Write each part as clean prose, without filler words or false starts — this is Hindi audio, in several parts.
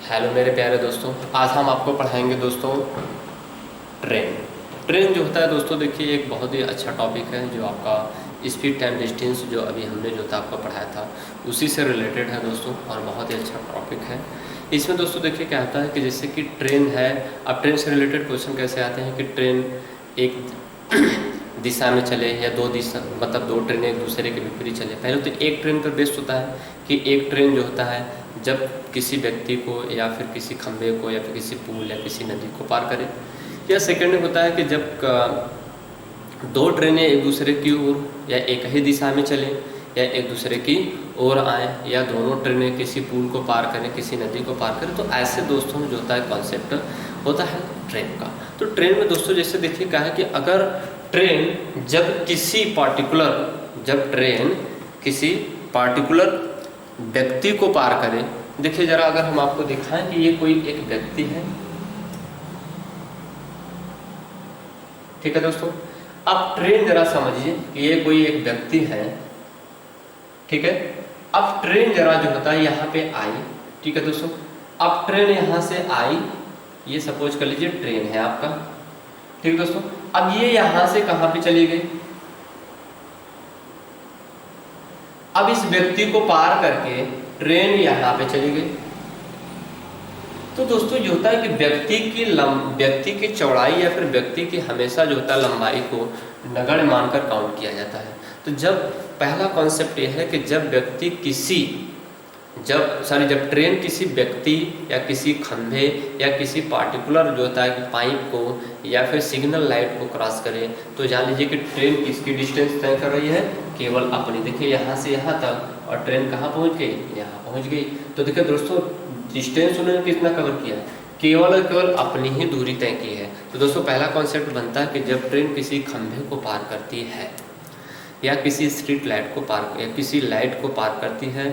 हेलो मेरे प्यारे दोस्तों, आज हम आपको पढ़ाएंगे दोस्तों ट्रेन। ट्रेन जो होता है दोस्तों, देखिए एक बहुत ही अच्छा टॉपिक है जो आपका स्पीड टाइम डिस्टेंस जो अभी हमने जो था आपको पढ़ाया था उसी से रिलेटेड है दोस्तों, और बहुत ही अच्छा टॉपिक है। इसमें दोस्तों देखिए क्या होता है कि जैसे कि ट्रेन है, अब ट्रेन से रिलेटेड क्वेश्चन कैसे आते हैं कि ट्रेन एक दिशा में चले या दो दिशा, मतलब दो ट्रेनें एक दूसरे के विपरीत चले। पहले तो एक ट्रेन पर बेस्ड होता है कि एक ट्रेन जो होता है जब किसी व्यक्ति को या फिर किसी खंभे को या फिर किसी पुल या किसी नदी को पार करे, या सेकंड में होता है कि जब दो ट्रेनें एक दूसरे की ओर या एक ही दिशा में चलें या एक दूसरे की ओर आएँ, या दोनों ट्रेनें किसी पुल को पार करें, किसी नदी को पार करें। तो ऐसे दोस्तों जो होता है कॉन्सेप्ट होता है ट्रेन का। तो ट्रेन में दोस्तों जैसे देखिए क्या है कि अगर ट्रेन जब किसी पार्टिकुलर व्यक्ति को पार करें, देखिए जरा अगर हम आपको दिखाएं कि ये कोई एक व्यक्ति है, ठीक है दोस्तों। अब ट्रेन जरा समझिए कि ये कोई एक व्यक्ति है, ठीक है। अब ट्रेन जरा जो होता है यहाँ पे आई, ठीक है दोस्तों। अब ट्रेन यहाँ से आई, ये सपोज कर लीजिए ट्रेन है आपका, ठीक है दोस्तों। अब ये यहाँ से कहाँ पे चली गई, अब इस व्यक्ति को पार करके ट्रेन यहाँ पे चली गई। तो दोस्तों ये होता है कि व्यक्ति की चौड़ाई या फिर व्यक्ति की हमेशा जो होता है लंबाई को नगण्य मानकर काउंट किया जाता है। तो जब पहला कॉन्सेप्ट यह है कि जब ट्रेन किसी व्यक्ति या किसी खंभे या किसी पार्टिकुलर जो होता है कि पाइप को या फिर सिग्नल लाइट को क्रॉस करे, तो जान लीजिए कि ट्रेन किसकी डिस्टेंस तय कर रही है, केवल अपनी। देखिए यहाँ से यहाँ तक, और ट्रेन कहाँ पहुँच गई, यहाँ पहुँच गई। तो देखिए दोस्तों डिस्टेंस उन्होंने कितना कवर किया, केवल अपनी ही दूरी तय की है। तो दोस्तों पहला कॉन्सेप्ट बनता है कि जब ट्रेन किसी खंभे को पार करती है या किसी स्ट्रीट लाइट को पार या किसी लाइट को पार करती है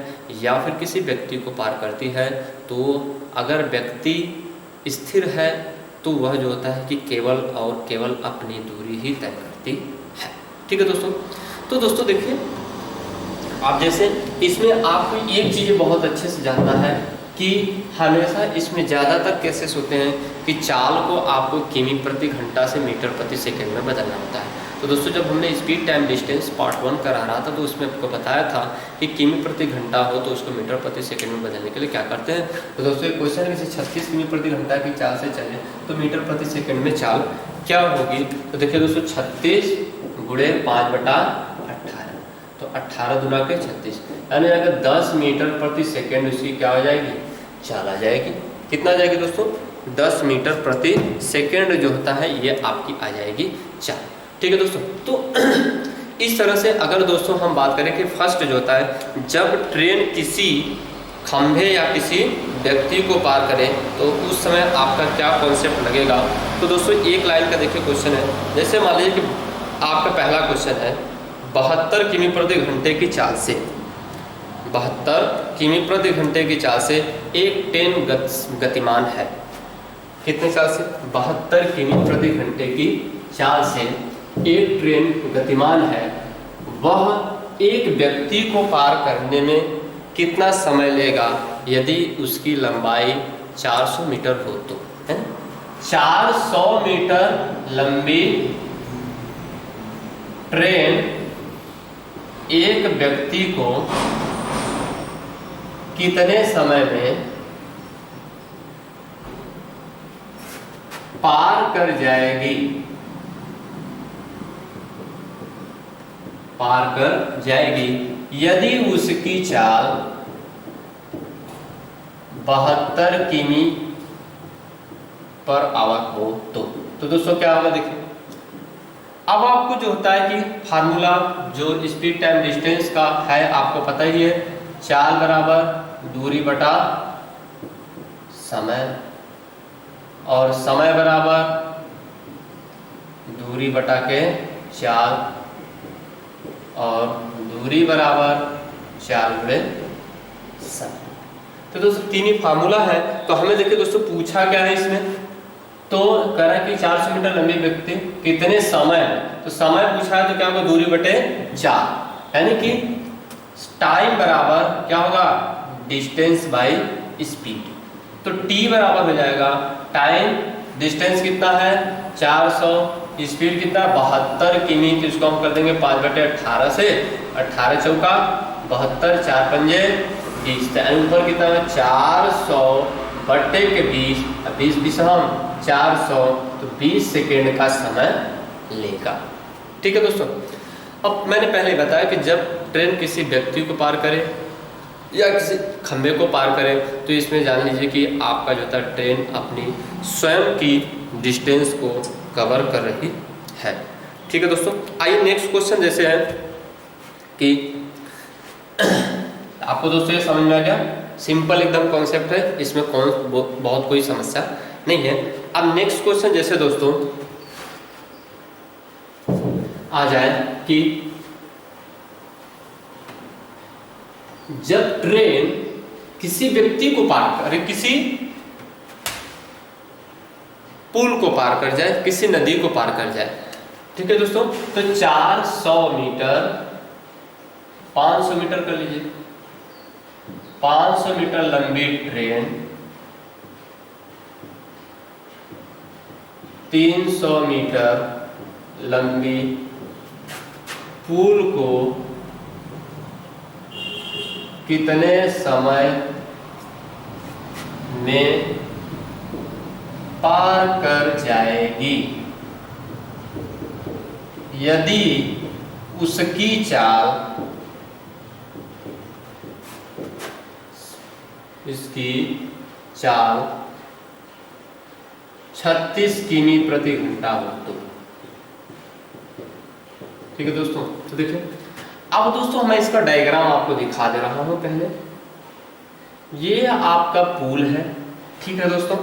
या फिर किसी व्यक्ति को पार करती है, तो अगर व्यक्ति स्थिर है तो वह जो होता है कि केवल अपनी दूरी ही तय करती है, ठीक है दोस्तों। तो दोस्तों देखिए आप जैसे इसमें आपको एक चीज़ बहुत अच्छे से जानना है कि हमेशा इसमें ज़्यादातर केसेस होते हैं कि चाल को आपको किमी प्रति घंटा से मीटर प्रति सेकंड में बदलना होता है। तो दोस्तों जब हमने स्पीड टाइम डिस्टेंस पार्ट 1 करा रहा था तो उसमें आपको बताया था कि किमी प्रति घंटा हो तो उसको मीटर प्रति सेकंड में बदलने के लिए क्या करते हैं। तो दोस्तों एक क्वेश्चन है कि 36 किमी प्रति घंटा की चाल से चले तो मीटर प्रति सेकंड में चाल क्या होगी। तो देखिए दोस्तों 36 गुणे 5/18, तो 18 दुना के 36, यानी अगर 10 मीटर प्रति सेकंड उसकी क्या हो जाएगी, चाल आ जाएगी। कितना आ जाएगी दोस्तों, 10 मीटर प्रति सेकंड जो होता है ये आपकी आ जाएगी चाल, ठीक है दोस्तों। तो इस तरह से अगर दोस्तों हम बात करें कि फर्स्ट जो होता है जब ट्रेन किसी खंभे या किसी व्यक्ति को पार करे तो उस समय आपका क्या कॉन्सेप्ट लगेगा। तो दोस्तों एक लाइन का देखिए क्वेश्चन है, जैसे मान लीजिए कि आपका पहला क्वेश्चन है 72 किमी प्रति घंटे की चाल से, 72 किमी प्रति घंटे की चाल से एक ट्रेन गतिमान है। कितने चाल से, 72 किमी प्रति घंटे की चाल से एक ट्रेन गतिमान है। वह एक व्यक्ति को पार करने में कितना समय लेगा यदि उसकी लंबाई 400 मीटर हो तो, है 400 मीटर लंबी ट्रेन एक व्यक्ति को कितने समय में पार कर जाएगी, यदि उसकी चाल 72 किमी पर आवर हो तो। दोस्तों क्या होगा देखिए, अब आपको जो होता है कि फार्मूला जो स्पीड टाइम डिस्टेंस का है आपको पता ही है, चाल बराबर दूरी बटा समय, और समय बराबर दूरी बटा के चाल, और दूरी बराबर चाल गुणे समय। तो दोस्तों तीन ही फार्मूला है। तो हमें देखिए दोस्तों पूछा क्या है इसमें, तो कह रहा है कि 400 मीटर लंबी व्यक्ति कितने समय, तो समय पूछा है तो क्या होगा, दूरी बटे 4, यानी कि टाइम बराबर क्या होगा, डिस्टेंस बाय स्पीड। तो t बराबर हो जाएगा टाइम, डिस्टेंस कितना है 400, स्पीड कितना 72 किमी, तो इसको हम कर देंगे 5/18 से, 18 चौका 72, 4 पंजे 20, ऊपर कितना है 400 बट्टे के 20, 20 20 हम 400, तो 20 सेकेंड का समय लेगा। ठीक है दोस्तों, अब मैंने पहले बताया कि जब ट्रेन किसी व्यक्ति को पार करे या किसी खंभे को पार करे तो इसमें जान लीजिए कि आपका जो था ट्रेन अपनी स्वयं की डिस्टेंस को कवर कर रही है। ठीक है दोस्तों, आइए नेक्स्ट क्वेश्चन जैसे है कि आपको दोस्तों ये समझ में आ गया, सिंपल एकदम कॉन्सेप्ट है, इसमें बहुत कोई समस्या नहीं है। अब नेक्स्ट क्वेश्चन जैसे दोस्तों आ जाए कि जब ट्रेन किसी व्यक्ति को पार करे, किसी पुल को पार कर जाए, किसी नदी को पार कर जाए, ठीक है दोस्तों, तो 400 मीटर 500 मीटर कर लीजिए, 500 मीटर लंबी ट्रेन 300 मीटर लंबी पुल को कितने समय में पार कर जाएगी यदि उसकी चाल इसकी चाल 36 किमी प्रति घंटा हो तो। ठीक है दोस्तों, तो देखिए अब दोस्तों मैं इसका डायग्राम आपको दिखा दे रहा हूं। पहले ये आपका पुल है, ठीक है दोस्तों,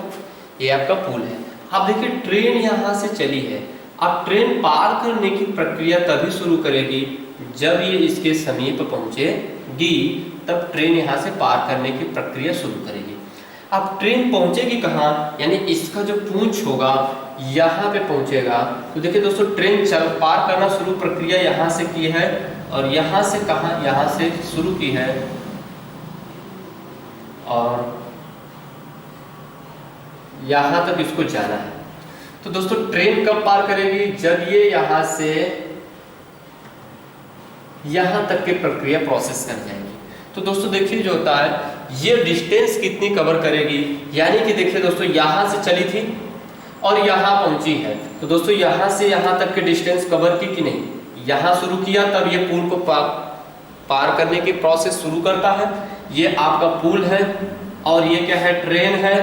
ये आपका पुल है। अब देखिए ट्रेन यहां से चली है, अब ट्रेन पार करने की प्रक्रिया तभी शुरू करेगी जब ये इसके समीप पहुंचेगी, तब ट्रेन यहां से पार करने की प्रक्रिया शुरू करेगी। अब ट्रेन पहुंचेगी कहाँ, यानी इसका जो पूंछ होगा यहाँ पे पहुंचेगा। तो देखिए दोस्तों ट्रेन चल पार करना शुरू प्रक्रिया यहाँ से की है और यहाँ से कहाँ, यहाँ से शुरू की है और यहाँ तक इसको जाना है। तो दोस्तों ट्रेन कब पार करेगी, जब ये यहाँ से यहाँ तक की प्रक्रिया प्रोसेस कर जाएगी। तो दोस्तों देखिए जो होता है ये डिस्टेंस कितनी कवर करेगी, यानी कि देखिए दोस्तों यहाँ से चली थी और यहाँ पहुंची है, तो दोस्तों यहाँ से यहाँ तक के डिस्टेंस कवर की कि नहीं, यहाँ शुरू किया तब ये पुल को पार करने की प्रोसेस शुरू करता है। ये आपका पुल है और ये क्या है, ट्रेन है,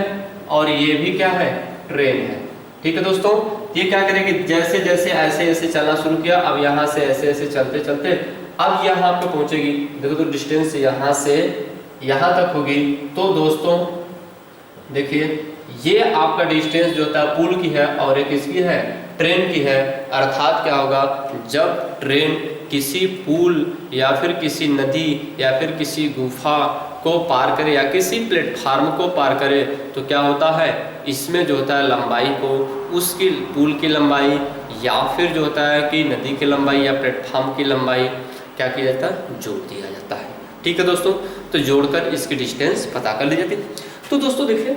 और ये भी क्या है, ट्रेन है। ठीक है दोस्तों, ये क्या करेगी, जैसे जैसे ऐसे ऐसे चलना शुरू किया, अब यहाँ से ऐसे ऐसे चलते चलते अब यहाँ पे पहुंचेगी। देखो तो डिस्टेंस यहाँ से यहाँ तक होगी। तो दोस्तों देखिए ये आपका डिस्टेंस जो होता है पुल की है और एक इसकी है, ट्रेन की है। अर्थात क्या होगा, जब ट्रेन किसी पुल या फिर किसी नदी या फिर किसी गुफा को पार करे या किसी प्लेटफार्म को पार करे तो क्या होता है, इसमें जो होता है लंबाई को उसकी पुल की लंबाई या फिर जो होता है कि नदी की लंबाई या प्लेटफार्म की लंबाई क्या किया जाता है, जोड़ दिया जाता है। ठीक है दोस्तों, तो जोड़कर इसकी डिस्टेंस पता कर ली जाती है। तो दोस्तों देखिए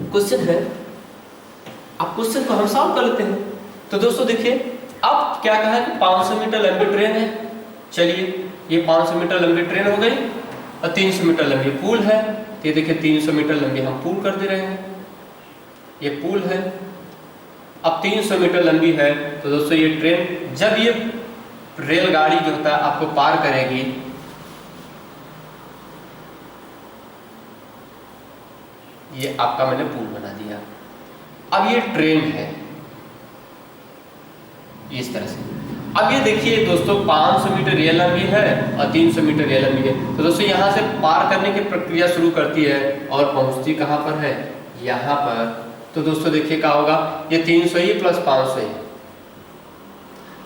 क्वेश्चन है, अब क्वेश्चन को हम सॉल्व कर लेते हैं। तो दोस्तों देखिए अब क्या कहा है कि 500 मीटर लंबी ट्रेन है। चलिए ये 500 मीटर लंबी ट्रेन हो गई और 300 मीटर लंबी पुल है। तो ये देखिए 300 मीटर लंबी हम पुल कर दे रहे हैं, ये पुल है। अब 300 मीटर लंबी है तो दोस्तों ये ट्रेन जब ये रेलगाड़ी जो होता है आपको पार करेगी, ये आपका मैंने पुल बना दिया। अब ये ट्रेन है इस तरह से। अब ये देखिए दोस्तों 500 मीटर ये लंबी है और 300 मीटर ये लंबी है। तो दोस्तों यहाँ से पार करने की प्रक्रिया शुरू करती है और पहुंचती कहाँ पर है, यहाँ पर। तो दोस्तों देखिए क्या होगा, ये 300 ही प्लस 500 ही,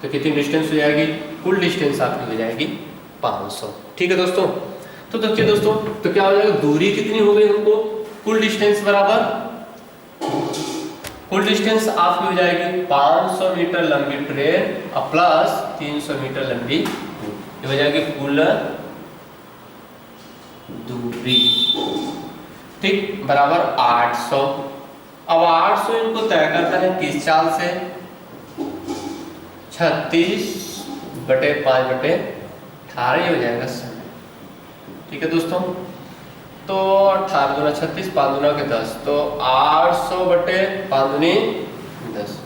तो कितनी डिस्टेंस हो जाएगी, कुल डिस्टेंस आपकी हो जाएगी 500। ठीक है दोस्तों, तो देखिए दोस्तों तो क्या हो जाएगा, दूरी कितनी हो गई हमको, कुल डिस्टेंस बराबर, कुल डिस्टेंस आपकी हो जाएगी 500 मीटर लंबी ट्रेन और प्लस 300 मीटर लंबी पुल, ये हो जाएगी कुल दूरी। ठीक, बराबर 800। अब 800 इनको तय करता है किस चाल से, 36/5/18 हो जाएगा समय। ठीक है दोस्तों, तो 18 दूना 36, 5 दूना के 10, तो 800/5 दूनी 10,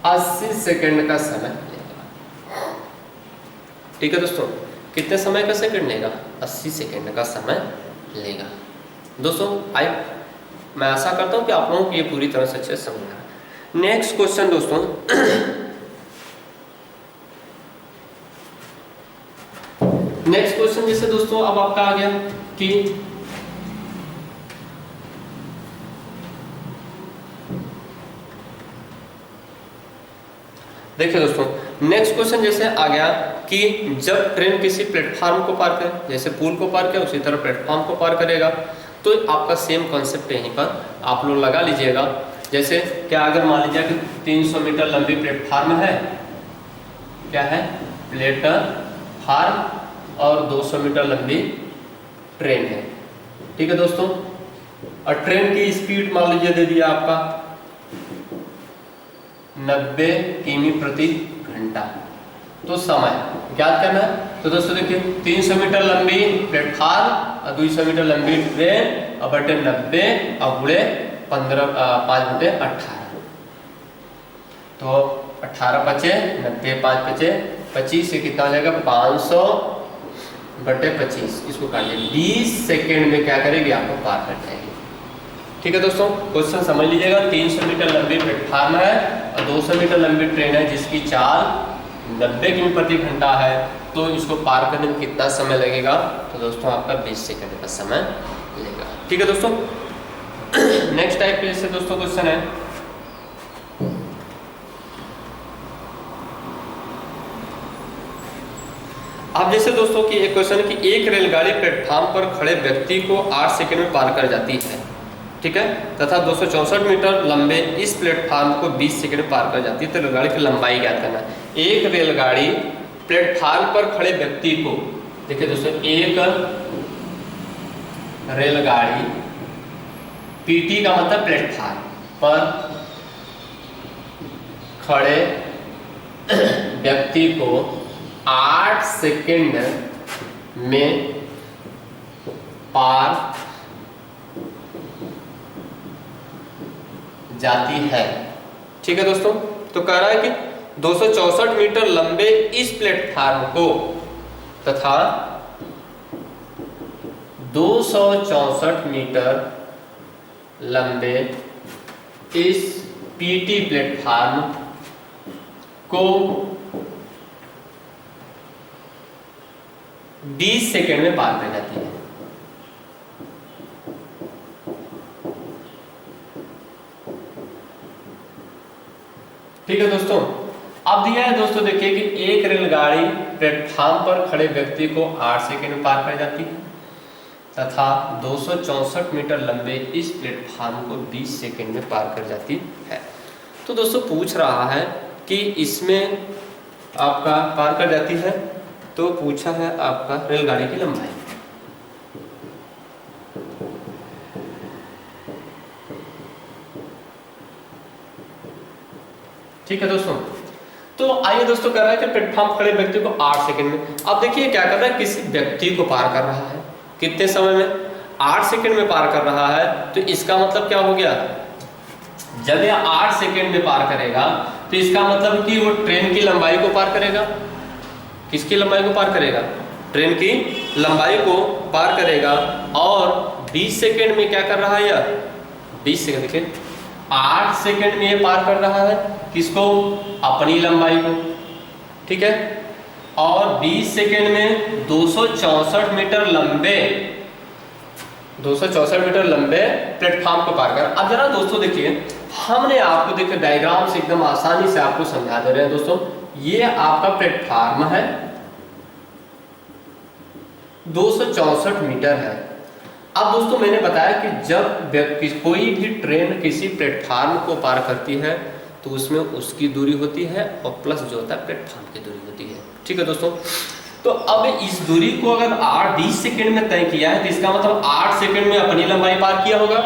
80 सेकंड का समय लेगा। ठीक है दोस्तों, कितने समय का सेकंड लेगा, 80 सेकंड का समय लेगा। दोस्तों मैं आशा करता हूं कि आप लोगों को ये पूरी तरह से अच्छे से समझ आ रहा है। नेक्स्ट क्वेश्चन दोस्तों, नेक्स्ट क्वेश्चन जैसे दोस्तों अब आपका आ गया कि देखिए दोस्तों, नेक्स्ट क्वेश्चन जैसे आ गया कि जब ट्रेन किसी प्लेटफॉर्म को पार करे, जैसे पुल को पार किया उसी तरह प्लेटफॉर्म को पार करेगा, तो आपका सेम कॉन्सेप्ट यहीं पर आप लोग लगा लीजिएगा। जैसे क्या अगर मान लीजिए कि 300 मीटर लंबी प्लेटफॉर्म है, क्या है प्लेटफॉर्म, और 200 मीटर लंबी ट्रेन है। ठीक है दोस्तों, और ट्रेन की स्पीड मान लीजिए दे दिया आपका 90 किमी प्रति घंटा। तो समय ज्ञात करना है। तो दोस्तों देखिए 300 मीटर लंबी प्लेटफॉर्म और 200 मीटर लंबी ट्रेन और बटे 90 और गुणे 5/18, तो 18 बचे 90, 5 बचे 25, से कितना हो जाएगा 500/25। इसको काटिए, 20 सेकेंड में क्या करेगी, आपको पार कर जाएगी। ठीक है दोस्तों, क्वेश्चन समझ लीजिएगा। 300 मीटर लंबी प्लेटफॉर्म है और 200 मीटर लंबी ट्रेन है जिसकी चाल 90 किमी प्रति घंटा है, तो इसको पार करने में कितना समय लगेगा, तो दोस्तों आपका 20 सेकंड का समय लगेगा। ठीक है दोस्तों, नेक्स्ट टाइप के जैसे दोस्तों क्वेश्चन है, अब जैसे दोस्तों कि एक क्वेश्चन है कि एक रेलगाड़ी प्लेटफॉर्म पर खड़े व्यक्ति को 8 सेकंड में पार कर जाती है, ठीक है, तथा 264 मीटर लंबे इस प्लेटफॉर्म को 20 सेकंड में पार कर जाती है। तो रेलगाड़ी की लंबाई ज्ञात करना है। एक रेलगाड़ी प्लेटफॉर्म पर खड़े व्यक्ति को, देखिए दोस्तों, एक रेलगाड़ी, पीटी का मतलब प्लेटफॉर्म पर खड़े व्यक्ति को 8 सेकंड में पार जाती है। ठीक है दोस्तों, तो कह रहा है कि 264 मीटर लंबे इस प्लेटफॉर्म को तथा 264 मीटर लंबे इस पीटी प्लेटफॉर्म को 20 सेकंड में पार कर जाती है। ठीक है दोस्तों, अब दिया है दोस्तों, देखिए कि एक रेलगाड़ी प्लेटफॉर्म पर खड़े व्यक्ति को 8 सेकंड में पार कर जाती है तथा 264 मीटर लंबे इस प्लेटफॉर्म को 20 सेकंड में पार कर जाती है। तो दोस्तों पूछ रहा है कि इसमें आपका पार कर जाती है, तो पूछा है आपका रेलगाड़ी की लंबाई। ठीक है दोस्तों, तो आइए दोस्तों, कर रहा है कि प्लेटफॉर्म खड़े व्यक्ति को 8 सेकंड में, अब देखिए क्या कर रहा है, किसी व्यक्ति को पार कर रहा है, कितने समय में, 8 सेकंड में पार कर रहा है। तो इसका मतलब क्या हो गया, जब यह 8 सेकंड में पार करेगा तो इसका मतलब कि वो ट्रेन की लंबाई को पार करेगा। किसकी लंबाई को पार करेगा, ट्रेन की लंबाई को पार करेगा। और 20 सेकंड में क्या कर रहा है यह, 20 सेकंड, देखिए 8 सेकंड में ये पार कर रहा है किसको, अपनी लंबाई को। ठीक है, और 20 सेकंड में 264 मीटर लंबे, 264 मीटर लंबे प्लेटफॉर्म को पार कर। अब जरा दोस्तों देखिए, हमने आपको देखिए डायग्राम से एकदम आसानी से आपको समझा दे रहे हैं दोस्तों। ये आपका प्लेटफॉर्म है, 264 मीटर है। अब दोस्तों मैंने बताया कि जब कोई भी ट्रेन किसी प्लेटफॉर्म को पार करती है तो उसमें उसकी दूरी होती है और प्लस जो होता है प्लेटफॉर्म की दूरी होती है। ठीक है दोस्तों, तो अब इस दूरी को अगर 20 सेकंड में तय किया है तो इसका मतलब 8 सेकंड में अपनी लंबाई पार किया होगा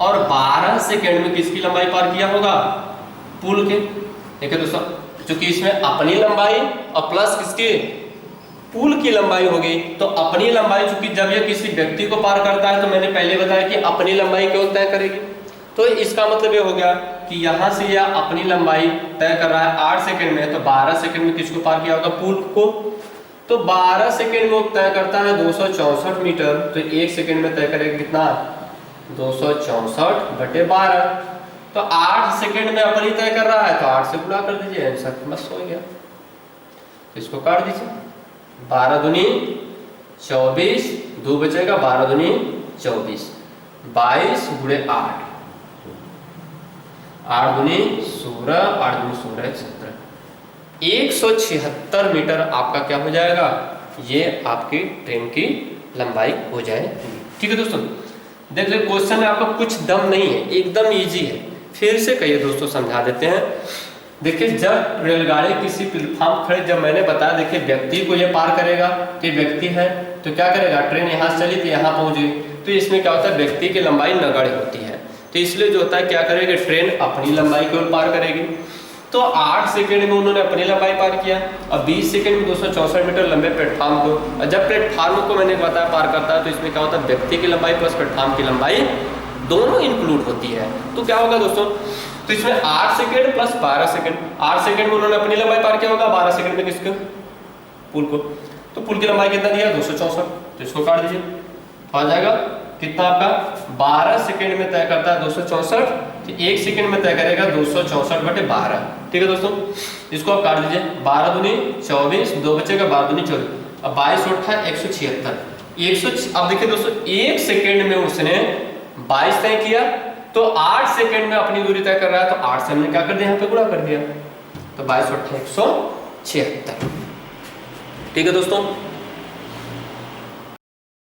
और 12 सेकंड में किसकी लंबाई पार किया होगा, पुल के। देखिए दोस्तों, क्योंकि इसमें अपनी लंबाई और प्लस किसकी, पुल की लंबाई होगी, तो अपनी लंबाई चूंकि जब ये किसी व्यक्ति को पार करता है तो मैंने पहले बताया कि अपनी लंबाई केवल तय करेगी। तो इसका मतलब ये हो गया कि यहाँ से यह अपनी लंबाई तय कर रहा है 8 सेकंड में, तो 12 सेकंड में किसको पार किया होगा, पुल को। तो 12 सेकंड में तय करता है 264 मीटर, तो 1 सेकंड में तय करेगा कितना, 264/12। तो 8 सेकंड में अपनी तय कर रहा है तो 8 से गुणा कर दीजिए, आंसर बस हो गया। तो इसको काट दीजिए, 12 दूनी 24, 2 बचेगा, 12 दूनी 24, 22 गुणे 8, 8 दूनी 16, 8 दूनी 16, 17, 176 मीटर आपका क्या हो जाएगा, ये आपकी ट्रेन की लंबाई हो जाएगी। ठीक है दोस्तों, देख लो क्वेश्चन में आपका कुछ दम नहीं है, एकदम इजी है। फिर से कहिए दोस्तों, समझा देते हैं। देखिए, जब रेलगाड़ी किसी प्लेटफॉर्म खड़े, जब मैंने बताया देखिए व्यक्ति को ये पार करेगा, तो व्यक्ति है तो क्या करेगा, ट्रेन यहाँ से चली तो यहाँ पहुँच गई, तो इसमें क्या होता है, व्यक्ति की लंबाई नगण्य होती है। तो इसलिए जो होता है क्या करेगी, ट्रेन अपनी लंबाई केवल पार करेगी। तो 8 सेकंड में उन्होंने अपनी लंबाई पार किया और 20 सेकंड में 264 मीटर लंबे प्लेटफॉर्म को, और जब प्लेटफॉर्म को मैंने बताया पार करता है तो इसमें क्या होता है, व्यक्ति की लंबाई प्लस प्लेटफॉर्म की लंबाई दोनों इंक्लूड होती है। तो क्या होगा दोस्तों, तो इसमें 8 सेकंड प्लस 12 सेकंड, 8 सेकंड में उन्होंने अपनी लंबाई पार किया होगा, 12 सेकंड में किसको, पुल को। तो पुल की लंबाई कितना दिया, 264, तो इसको काट दीजिए, आ जाएगा कितना आपका, 12 सेकंड में तय करता है 264, तो 1 सेकंड में तय करेगा 264/12। ठीक है दोस्तों, इसको आप काट दीजिए, 12 दूनी 24, 2 बचेगा, 12 दूनी 24, अब 22 8 176। अब देखिए दोस्तों, 1 सेकंड में उसने 22 तय किया, तो 8 सेकंड में अपनी दूरी तय कर रहा है, तो 8 से हमने क्या कर दिया, यहाँ पे गुणा कर दिया, तो 22 8 176। ठीक है दोस्तों।